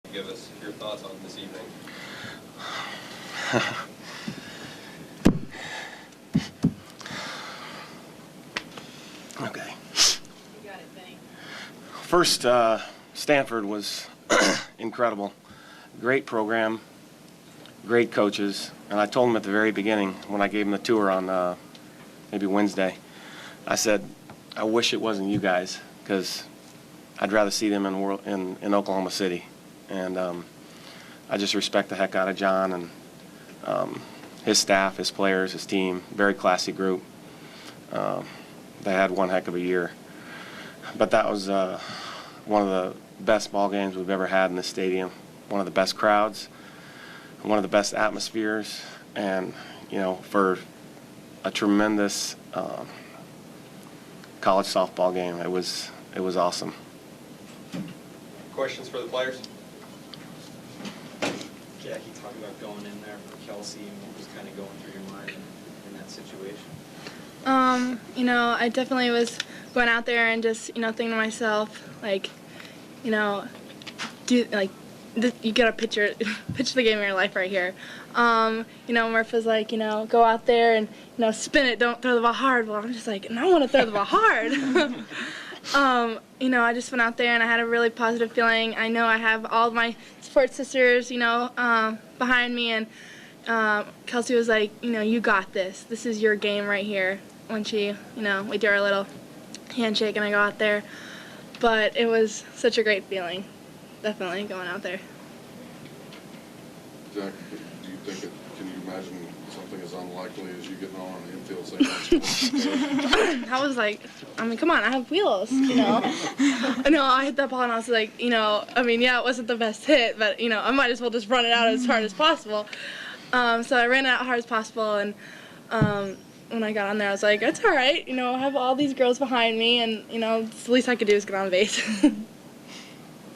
Give us your thoughts on this evening. Okay. You got it, Benny. First, Stanford was incredible. Great program, great coaches. And I told them at the very beginning when I gave them the tour on maybe Wednesday, I said, I wish it wasn't you guys because I'd rather see them in Oklahoma City. And I just respect the heck out of John and his staff, his players, his team. Very classy group. They had one heck of a year. But that was one of the best ball games we've ever had in the stadium. One of the best crowds, one of the best atmospheres, and for a tremendous college softball game, it was awesome. Questions for the players? Jackie, talk about going in there for Kelsey and what was kind of going through your mind in that situation. I definitely was going out there and just, thinking to myself, you get a picture the game of your life right here. Murph was like, go out there and, spin it, don't throw the ball hard. Well, I'm just like, and I want to throw the ball hard. I just went out there and I had a really positive feeling. I know I have all my support sisters, behind me, and Kelsey was like, you got this. This is your game right here. When she, we do our little handshake and I go out there. But it was such a great feeling, definitely, going out there. Jack, do you think can you imagine something as unlikely as you getting on the infield saying I was like, come on, I have wheels, No, I hit that ball and I was like, yeah, it wasn't the best hit, but, I might as well just run it out as hard as possible. So I ran it out hard as possible, and when I got on there, I was like, it's all right, I have all these girls behind me, and, the least I could do is get on base. What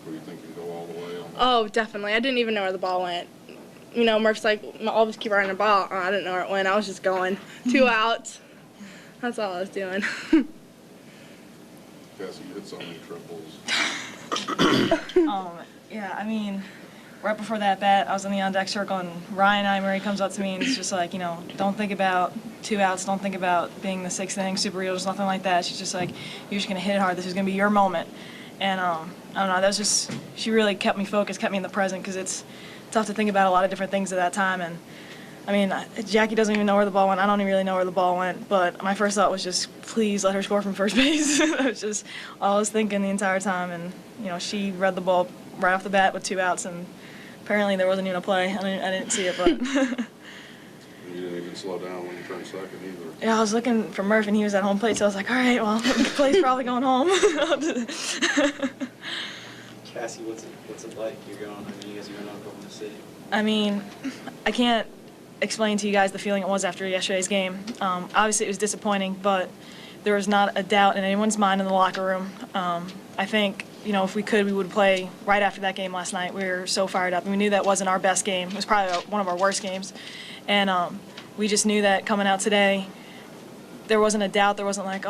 do you think can go all the way on that? Oh, definitely. I didn't even know where the ball went. Murph's like, always keep running the ball. Oh, I didn't know where it went. I was just going. 2 outs. That's all I was doing. Cassie, you hit so many triples. Yeah, right before that bat, I was in the on-deck circle, and Ryan Emery comes up to me and it's just like, don't think about 2 outs, don't think about being the 6th inning super Eagles, nothing like that. She's just like, you're just going to hit it hard. This is going to be your moment. And I don't know, that was just, she really kept me focused, kept me in the present, because it's tough to think about a lot of different things at that time. And Jackie doesn't even know where the ball went. I don't even really know where the ball went. But my first thought was just, please let her score from first base. That was just all I was thinking the entire time. And, she read the ball right off the bat with 2 outs. And apparently there wasn't even a play. I didn't see it, but. You didn't even slow down when you turned second either. Yeah, I was looking for Murph, and he was at home plate. So I was like, all right, well, the play's probably going home. Cassie, what's it like? You guys are going to Oklahoma City. I can't explain to you guys the feeling it was after yesterday's game. Obviously, it was disappointing, but there was not a doubt in anyone's mind in the locker room. I think, if we could, we would play right after that game last night. We were so fired up, and we knew that wasn't our best game. It was probably one of our worst games. And we just knew that coming out today, there wasn't a doubt. There wasn't like,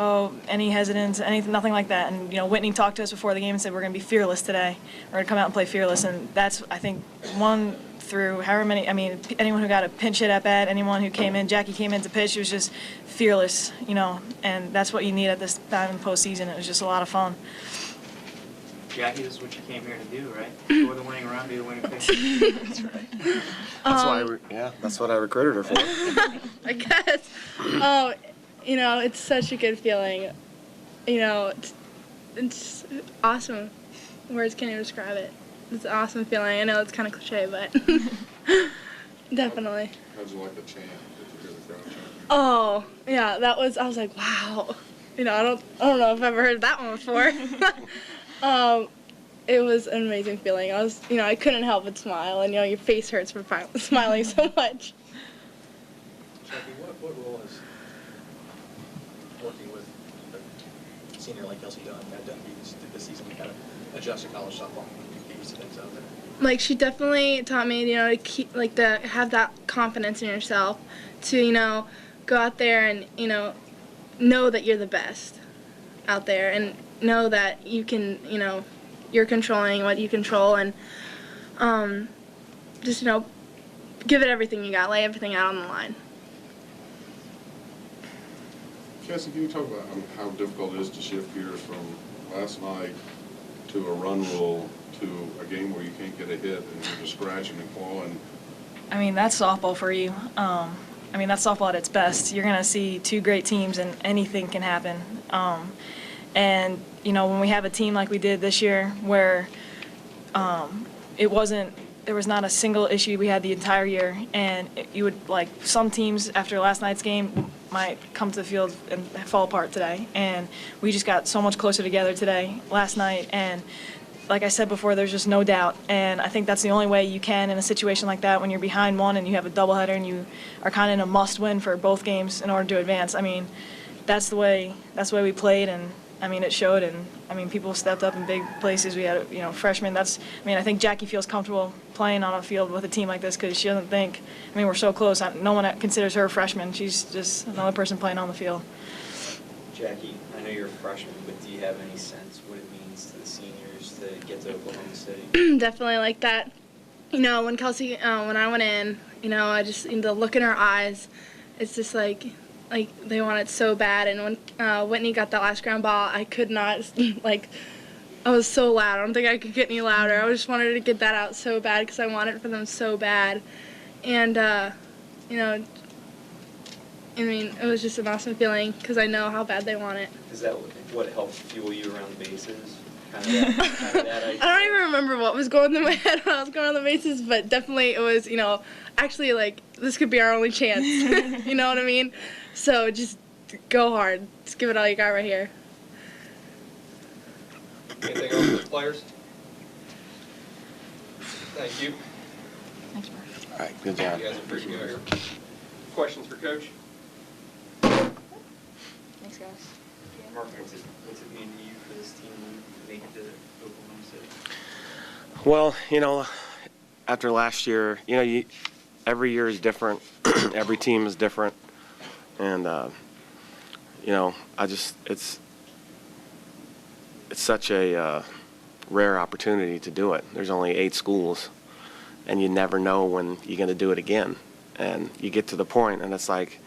any hesitance, anything, nothing like that. And, Whitney talked to us before the game and said, we're going to be fearless today. We're going to come out and play fearless. And that's, I think, one through however many, anyone who got a pinch hit at bat, anyone who came in, Jackie came in to pitch, it was just fearless, and that's what you need at this time in the postseason. It was just a lot of fun. Jackie, this is what you came here to do, right? Score the winning run, be the winning pitcher. That's right. That's what I recruited her for. I guess. It's such a good feeling. It's awesome. Words can't even describe it. It's an awesome feeling. I know it's kind of cliche, but definitely. How'd you like the chant? Did you hear the crowd chant? Oh, yeah, I was like, wow. I don't know if I've ever heard that one before. It was an amazing feeling. I couldn't help but smile, and your face hurts from smiling so much. Jackie, what role is working with a senior like Kelsey Dunn at Dunby this season to kind of adjust to college softball and get used to things out there? She definitely taught me, to keep, to have that confidence in yourself, to, go out there and, know that you're the best out there, and know that you can, you're controlling what you control, and just, give it everything you got, lay everything out on the line. Cassie, can you talk about how difficult it is to shift gears from last night to a run rule to a game where you can't get a hit and you're just scratching and clawing? I mean, that's softball for you. That's softball at its best. You're going to see two great teams and anything can happen. When we have a team like we did this year where there was not a single issue we had the entire year, and some teams after last night's game might come to the field and fall apart today. And we just got so much closer together last night, and like I said before, there's just no doubt. And I think that's the only way you can in a situation like that when you're behind one and you have a doubleheader and you are kind of in a must-win for both games in order to advance. I mean, that's the way we played, and it showed. And people stepped up in big places. We had freshmen. I think Jackie feels comfortable playing on a field with a team like this because she doesn't think. We're so close. No one considers her a freshman. She's just another person playing on the field. Jackie, I know you're a freshman, but do you have any sense what it means to the seniors to get to Oklahoma City? Definitely like that. When Kelsey, when I went in, I just, the look in her eyes, it's just like they want it so bad. And when Whitney got that last ground ball, I could not, I was so loud. I don't think I could get any louder. I just wanted to get that out so bad because I wanted it for them so bad. And, it was just an awesome feeling because I know how bad they want it. Is that what helped fuel you around the bases? Kind of that idea? I don't even remember what was going through my head when I was going on the bases, but definitely it was, actually this could be our only chance. You know what I mean? So just go hard. Just give it all you got right here. Anything else for the players? Thank you. Thanks, Murph. All right, good job. You guys are pretty good here. Questions for Coach? Thanks, guys. Mark, what's it mean to you for this team to make it to Oklahoma City? Well, after last year, every year is different. Every team is different. And, it's such a rare opportunity to do it. There's only 8 schools, and you never know when you're going to do it again. And you get to the point, and it's like,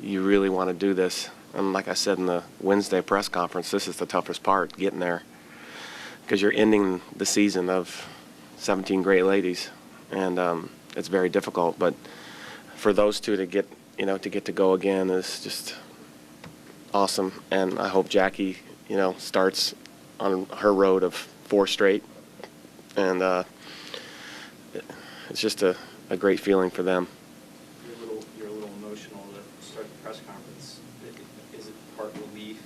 you really want to do this. And like I said in the Wednesday press conference, this is the toughest part, getting there, because you're ending the season of 17 great ladies, and it's very difficult. But for those two to get to go again is just awesome. And I hope Jackie, starts on her road of 4 straight, and it's just a great feeling for them. You're a little emotional to start the press conference. Is it part relief?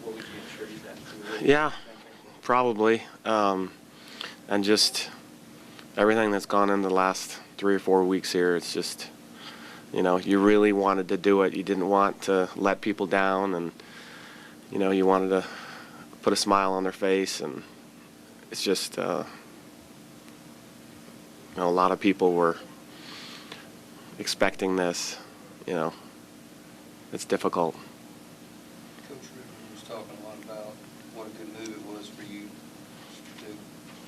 What would you attribute that to? Yeah, probably. And just everything that's gone in the last 3 or 4 weeks here, it's just, you really wanted to do it. You didn't want to let people down, and, you wanted to put a smile on their face. And it's just, a lot of people were expecting this. It's difficult. Coach Ruben was talking a lot about what a good move it was for you to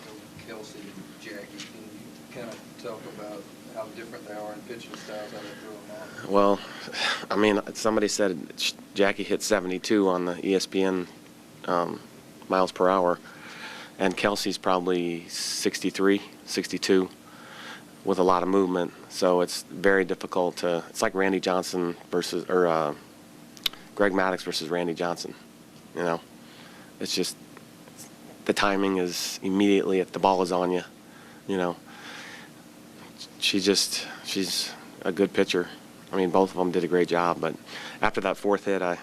go Kelsey and Jackie. Can you kind of talk about how different they are in pitching styles, how they throw them on? Well, somebody said Jackie hit 72 on the ESPN miles per hour, and Kelsey's probably 63, 62 with a lot of movement. So it's very difficult to, it's like Randy Johnson or Greg Maddux versus Randy Johnson. It's just, the timing is immediately, if the ball is on you, she's a good pitcher. Both of them did a great job, but after that 4th hit, I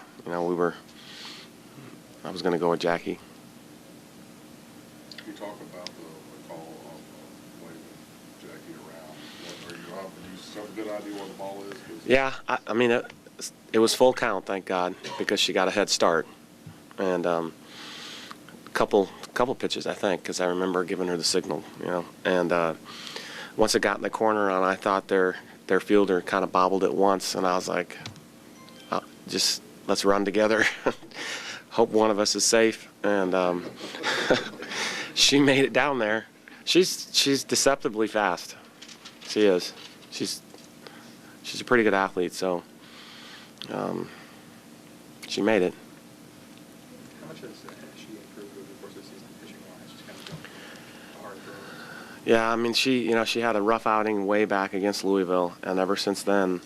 was going to go with Jackie. You talk about the call of waving Jackie around. Are you up? Do you have a good idea where the ball is? Yeah, it was full count, thank God, because she got a head start. And a couple pitches, I think, because I remember giving her the signal, And once it got in the corner, and I thought their fielder kind of bobbled it once, and I was like, just let's run together. Hope one of us is safe. And she made it down there, She's deceptively fast. She is. She's a pretty good athlete, so she made it. How much has she improved over the course of the season, pitching-wise, just kind of going hard thrower? Yeah, I mean, she had a rough outing way back against Louisville, and ever since then,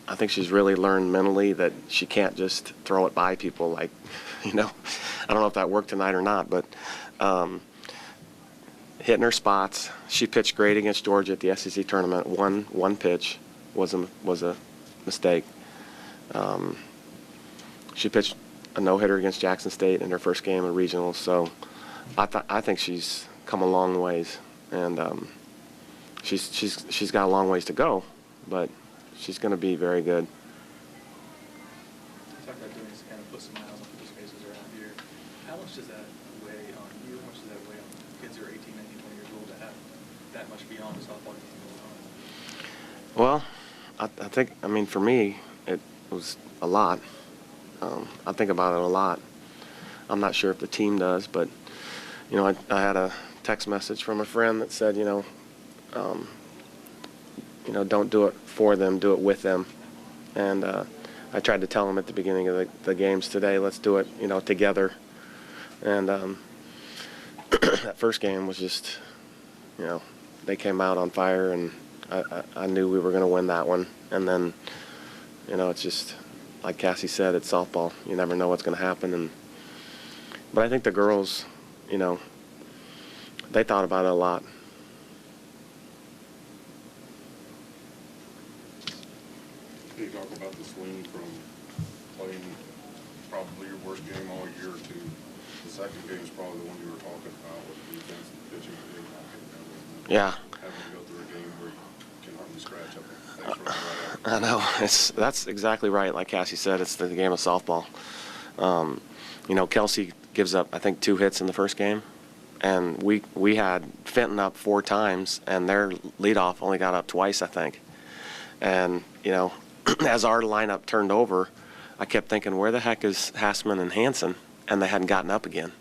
I think she's really learned mentally that she can't just throw it by people like, I don't know if that worked tonight or not, but hitting her spots. She pitched great against Georgia at the SEC tournament. One pitch was a mistake. She pitched a no-hitter against Jackson State in her first game of regionals, so I think she's come a long ways, and she's got a long ways to go, but she's going to be very good. You talked about doing this to kind of put smiles on people's faces around here. How much does that weigh on you? How much does that weigh on kids who are 18, 19, 20 years old to have that much beyond a softball game going on? Well, I think, for me, it was a lot. I think about it a lot. I'm not sure if the team does, but, I had a text message from a friend that said, don't do it for them, do it with them. And I tried to tell them at the beginning of the games today, let's do it, together. And that first game was just, they came out on fire, and I knew we were going to win that one. And then, it's just, like Cassie said, it's softball. You never know what's going to happen. But I think the girls, they thought about it a lot. Can you talk about the swing from playing probably your worst game all year to the second game is probably the one you were talking about with the defense and the pitching? Yeah. Having to go through a game where you can hardly scratch up. Thanks for that. I know. That's exactly right. Like Cassie said, it's the game of softball. Kelsey gives up, I think, 2 hits in the first game. And we had Fenton up 4 times, and their leadoff only got up twice, I think. And, as our lineup turned over, I kept thinking, where the heck is Hassman and Hansen? And they hadn't gotten up again.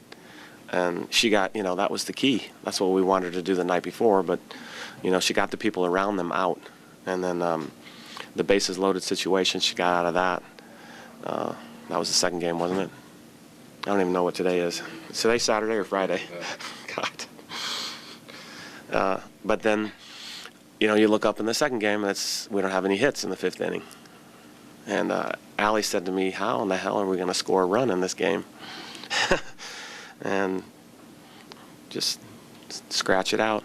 And she got, that was the key. That's what we wanted to do the night before. But, she got the people around them out. And then the bases loaded situation, she got out of that. That was the second game, wasn't it? I don't even know what today is. Is today Saturday or Friday? God. But then, you look up in the second game, and we don't have any hits in the 5th inning. And Allie said to me, how in the hell are we going to score a run in this game? And just scratch it out.